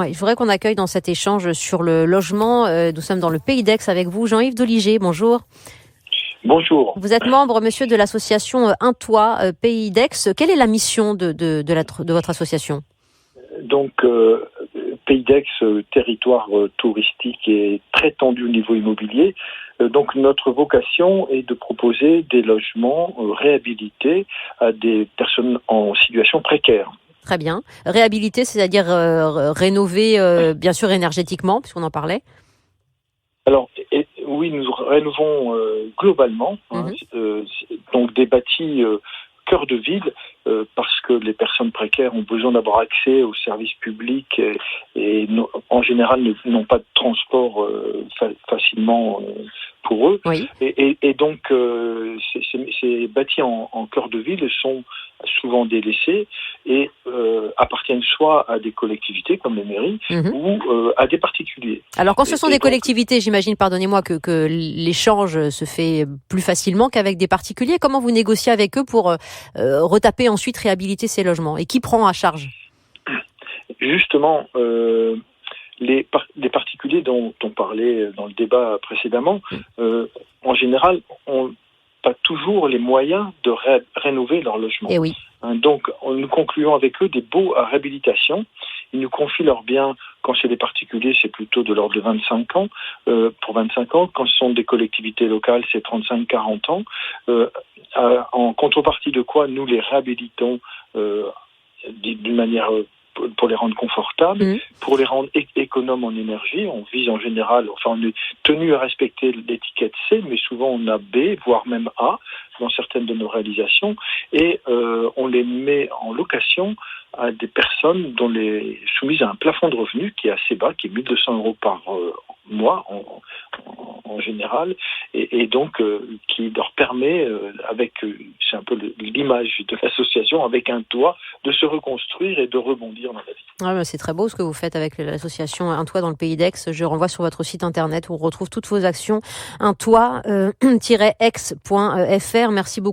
Ouais, je voudrais qu'on accueille dans cet échange sur le logement. Nous sommes dans le Pays d'Aix avec vous, Jean-Yves Doliger. Bonjour. Bonjour. Vous êtes membre, monsieur, de l'association Un Toit Pays d'Aix. Quelle est la mission de votre association ? Donc, Pays d'Aix, territoire touristique et très tendu au niveau immobilier. Donc, notre vocation est de proposer des logements réhabilités à des personnes en situation précaire. Très bien. Réhabiliter, c'est-à-dire rénover, bien sûr, énergétiquement, puisqu'on en parlait. Alors, oui, nous rénovons globalement, donc des bâtis cœur de ville, parce que les personnes précaires ont besoin d'avoir accès aux services publics et en général n'ont pas de transport facilement pour eux. Oui. Et donc, ces bâtis en cœur de ville sont souvent délaissés et appartiennent soit à des collectivités comme les mairies ou à des particuliers. Alors quand ce sont des collectivités, j'imagine, pardonnez-moi, que l'échange se fait plus facilement qu'avec des particuliers. Comment vous négociez avec eux pour retaper ensuite, réhabiliter ces logements ? Et qui prend à charge ? Justement, les particuliers dont on parlait dans le débat précédemment, en général, ont pas toujours les moyens de rénover leur logement. Et oui. Donc, nous concluons avec eux des baux à réhabilitation. Ils nous confient leurs biens. Quand c'est des particuliers, c'est plutôt de l'ordre de 25 ans, pour 25 ans. Quand ce sont des collectivités locales, c'est 35-40 ans. En contrepartie de quoi, nous les réhabilitons d'une manière pour les rendre confortables, pour les rendre économes en énergie. On vise en général, on est tenu à respecter l'étiquette C, mais souvent on a B, voire même A, dans certaines de nos réalisations, et on les met en location à des personnes soumises à un plafond de revenus qui est assez bas, qui est 1 200 € par mois en général, et donc qui leur permet, c'est un peu l'image de l'association, avec un toit, de se reconstruire et de rebondir dans la vie. Ouais, c'est très beau ce que vous faites avec l'association Un Toit dans le Pays d'Aix. Je renvoie sur votre site internet où on retrouve toutes vos actions, untoit-aix.fr. Merci beaucoup.